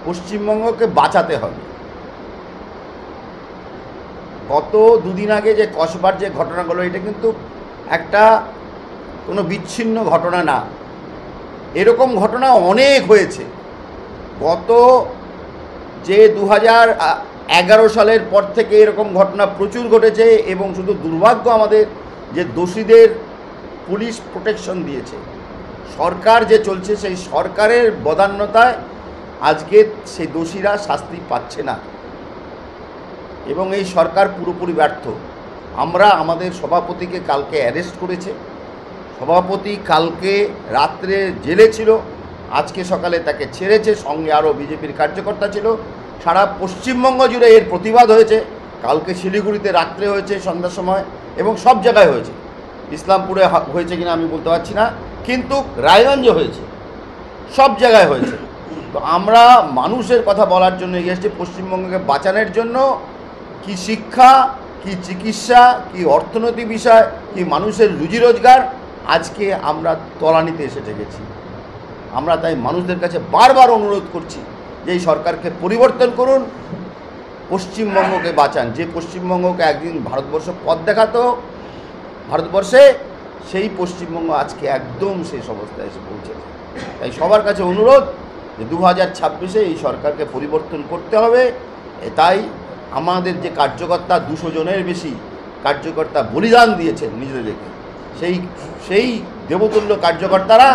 পশ্চিমবঙ্গকে বাঁচাতে হবে। গত দুদিন আগে যে কসবার যে ঘটনাগুলো, এটা কিন্তু একটা কোনো বিচ্ছিন্ন ঘটনা না, এরকম ঘটনা অনেক হয়েছে। গত যে 2011 সালের পর থেকে এরকম ঘটনা প্রচুর ঘটেছে, এবং শুধু দুর্ভাগ্য আমাদের যে দোষীদের পুলিশ প্রোটেকশন দিয়েছে। সরকার যে চলছে সেই সরকারের বদান্যতায় আজকে সেই দোষীরা শাস্তি পাচ্ছে না, এবং এই সরকার পুরোপুরি ব্যর্থ। আমরা আমাদের সভাপতিকে কালকে অ্যারেস্ট করেছে, সভাপতি কালকে রাত্রে জেলে ছিল, আজকে সকালে তাকে ছেড়েছে, সঙ্গে আরও বিজেপির কার্যকর্তা ছিল। সারা পশ্চিমবঙ্গ জুড়ে এর প্রতিবাদ হয়েছে। কালকে শিলিগুড়িতে রাত্রে হয়েছে সন্ধ্যার সময়, এবং সব জায়গায় হয়েছে। ইসলামপুরে হয়েছে কিনা আমি বলতে পারছি না, কিন্তু রায়গঞ্জে হয়েছে, সব জায়গায় হয়েছে। তো আমরা মানুষের কথা বলার জন্য এগিয়ে এসেছি, পশ্চিমবঙ্গকে বাঁচানোর জন্য। কি শিক্ষা, কি চিকিৎসা, কি অর্থনৈতিক বিষয়, কি মানুষের রুজি রোজগার, আজকে আমরা তলানিতে এসে ঠেকেছি। আমরা তাই মানুষদের কাছে বারবার অনুরোধ করছি যে এই সরকারকে পরিবর্তন করুন, পশ্চিমবঙ্গকে বাঁচান। যে পশ্চিমবঙ্গকে একদিন ভারতবর্ষ পথ দেখাতো ভারতবর্ষে, সেই পশ্চিমবঙ্গ আজকে একদম শেষ অবস্থায় এসে পৌঁছেছে। তাই সবার কাছে অনুরোধ যে 2026-এ এই সরকারকে পরিবর্তন করতে হবে। তাই আমাদের যে কার্যকর্তা 200 জনের বেশি কার্যকর্তা বলিদান দিয়েছেন নিজেদেরকে, সেই দেবতুল্য কার্যকর্তারা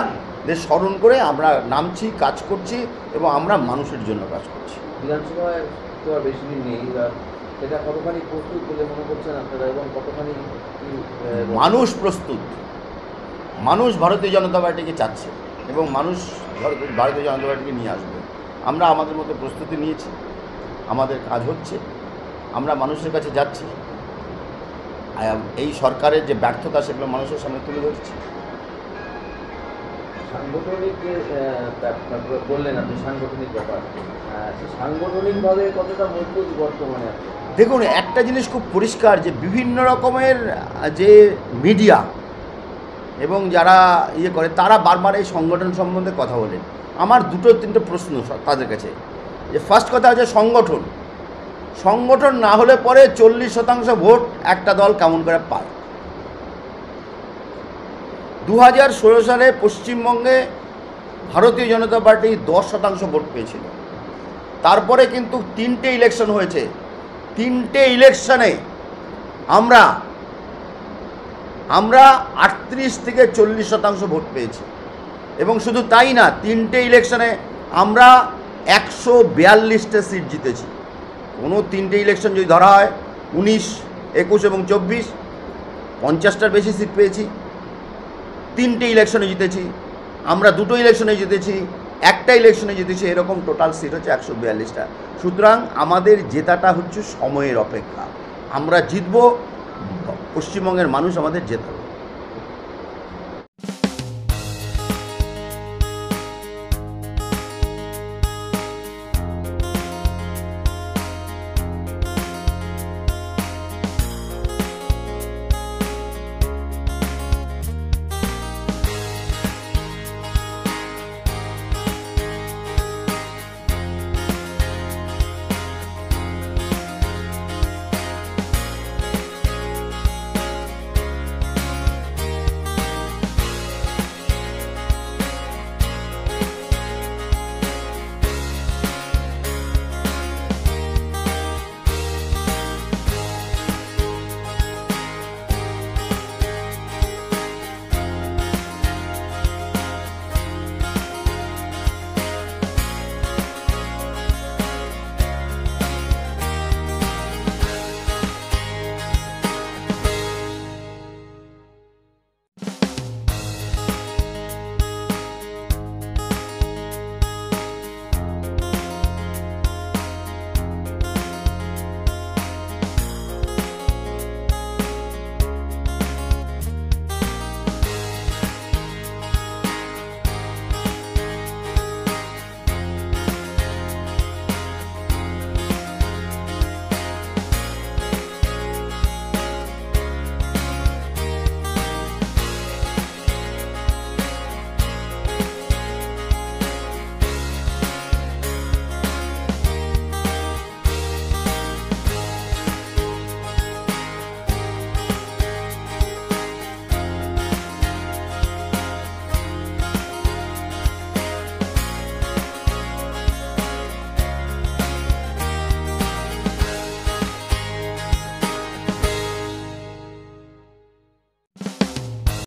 স্মরণ করে আমরা নামছি, কাজ করছি, এবং আমরা মানুষের জন্য কাজ করছি। বিধানসভায় তো আর বেশি দিন নেই, সেটা কতখানি প্রস্তুত বলে মনে করছেন আপনারা, এবং কতখানি মানুষ প্রস্তুত? মানুষ ভারতীয় জনতা পার্টিকে চাচ্ছে, এবং মানুষ ভারতীয় জনতা পার্টিকে নিয়ে আসবে। আমরা আমাদের মতো প্রস্তুতি নিয়েছি, আমাদের কাজ হচ্ছে, আমরা মানুষের কাছে যাচ্ছি। এই সরকারের যে ব্যর্থতা সেগুলো মানুষের সামনে তুলে ধরছি। সাংগঠনিক যে বললেন আপনি, সাংগঠনিক ব্যাপার, সাংগঠনিকভাবে কতটা মজবুত বর্তমানে? দেখুন, একটা জিনিস খুব পরিষ্কার যে বিভিন্ন রকমের যে মিডিয়া এবং যারা করে, তারা বারবার এই সংগঠন সম্বন্ধে কথা বলেন। আমার 2-3টে প্রশ্ন তাদের কাছে। যে ফার্স্ট কথা হচ্ছে সংগঠন না হলে পরে 40% ভোট একটা দল কেমন করে পায়? 2016 সালে পশ্চিমবঙ্গে ভারতীয় জনতা পার্টি 10% ভোট পেয়েছিল। তারপরে কিন্তু 3টে ইলেকশন হয়েছে, 3টে ইলেকশনে আমরা 38 থেকে 40% ভোট পেয়েছি। এবং শুধু তাই না, 3টে ইলেকশনে আমরা 142টা সিট জিতেছি। কোনো 3টে ইলেকশন যদি ধরা হয়, 19, 21 এবং 24, 50টার বেশি সিট পেয়েছি। 3টে ইলেকশনে জিতেছি আমরা, 2টো ইলেকশনে জিতেছি, একটা ইলেকশনে জিতেছি, এরকম টোটাল সিট হচ্ছে 142টা। সুতরাং আমাদের জেতাটা হচ্ছে সময়ের অপেক্ষা। আমরা জিতব, পশ্চিমবঙ্গের মানুষ আমাদের জেতাবে।